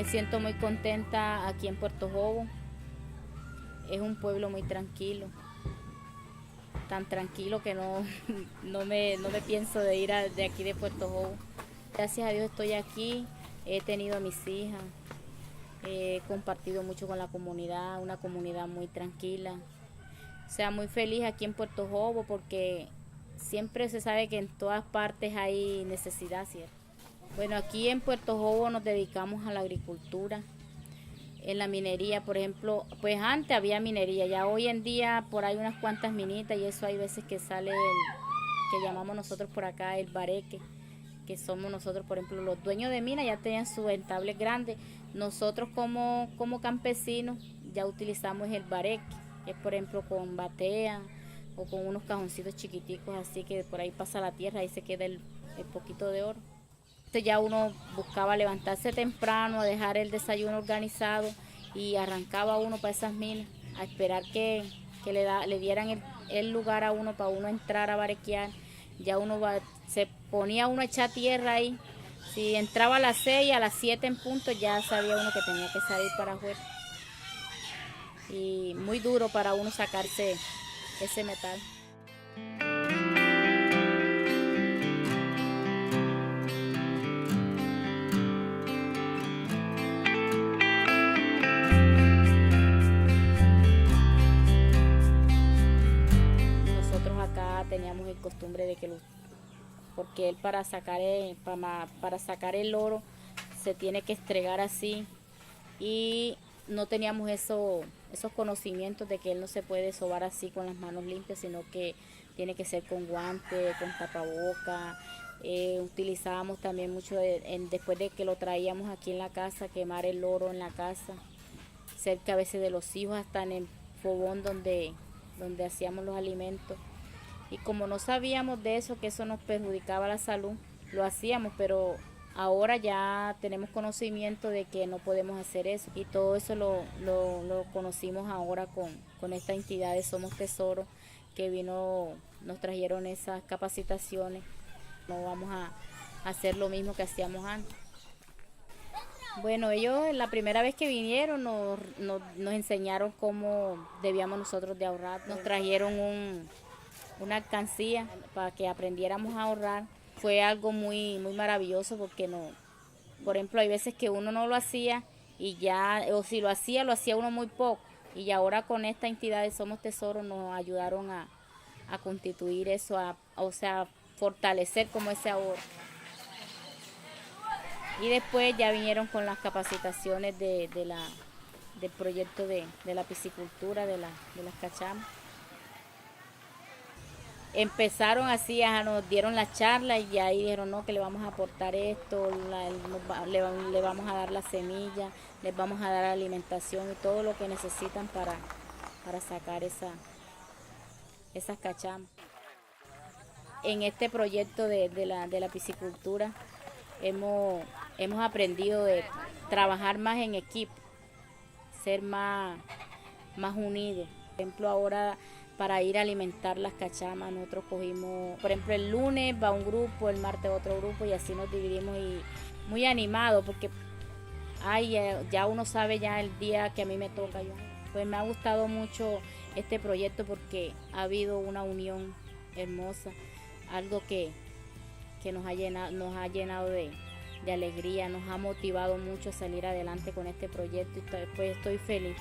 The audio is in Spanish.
siento muy contenta aquí en Puerto Jobo. Es un pueblo muy tranquilo, tan tranquilo que no, no me pienso de ir de aquí de Puerto Jobo. Gracias a Dios estoy aquí, he tenido a mis hijas, he compartido mucho con la comunidad, una comunidad muy tranquila. O sea, muy feliz aquí en Puerto Jobo porque siempre se sabe que en todas partes hay necesidad, ¿cierto? Bueno, aquí en Puerto Jobo nos dedicamos a la agricultura, en la minería, por ejemplo, pues antes había minería, ya hoy en día por ahí unas cuantas minitas y eso hay veces que sale que llamamos nosotros por acá el bareque, que somos nosotros, por ejemplo, los dueños de minas ya tenían sus entables grandes, nosotros como campesinos ya utilizamos el bareque, que es por ejemplo con batea o con unos cajoncitos chiquiticos así que por ahí pasa la tierra, ahí se queda el poquito de oro. Entonces ya uno buscaba levantarse temprano, a dejar el desayuno organizado y arrancaba uno para esas minas, a esperar que le dieran el lugar a uno para uno entrar a barequear. Ya se ponía uno a echar tierra ahí. Si entraba a las 6, a las 7 en punto, ya sabía uno que tenía que salir para afuera. Y muy duro para uno sacarse ese metal. Acá teníamos el costumbre de que porque él para sacar el oro se tiene que estregar así y no teníamos esos conocimientos de que él no se puede sobar así con las manos limpias, sino que tiene que ser con guantes, con tapaboca. Utilizábamos también mucho después de que lo traíamos aquí en la casa, quemar el oro en la casa, cerca a veces de los hijos, hasta en el fogón donde hacíamos los alimentos. Y como no sabíamos de eso, que eso nos perjudicaba la salud, lo hacíamos, pero ahora ya tenemos conocimiento de que no podemos hacer eso. Y todo eso lo conocimos ahora con esta entidad de Somos Tesoro, que nos trajeron esas capacitaciones. No vamos a hacer lo mismo que hacíamos antes. Bueno, ellos la primera vez que vinieron nos enseñaron cómo debíamos nosotros de ahorrar. Nos trajeron una alcancía para que aprendiéramos a ahorrar. Fue algo muy, muy maravilloso porque por ejemplo, hay veces que uno no lo hacía y ya, o si lo hacía uno muy poco. Y ahora con esta entidad de Somos Tesoro nos ayudaron a constituir eso, o sea, fortalecer como ese ahorro. Y después ya vinieron con las capacitaciones del proyecto de la piscicultura, de las cachamas. Empezaron así, nos dieron la charla y ahí dijeron no, que le vamos a aportar esto, le vamos a dar la semilla, les vamos a dar alimentación y todo lo que necesitan para sacar esas cachamas. En este proyecto de la piscicultura hemos aprendido de trabajar más en equipo, ser más unidos. Por ejemplo, ahora para ir a alimentar las cachamas nosotros cogimos, por ejemplo, el lunes va un grupo, el martes otro grupo y así nos dividimos y muy animados porque ya uno sabe ya el día que a mí me toca. Pues me ha gustado mucho este proyecto porque ha habido una unión hermosa, algo que nos ha llenado de alegría, nos ha motivado mucho a salir adelante con este proyecto y pues estoy feliz.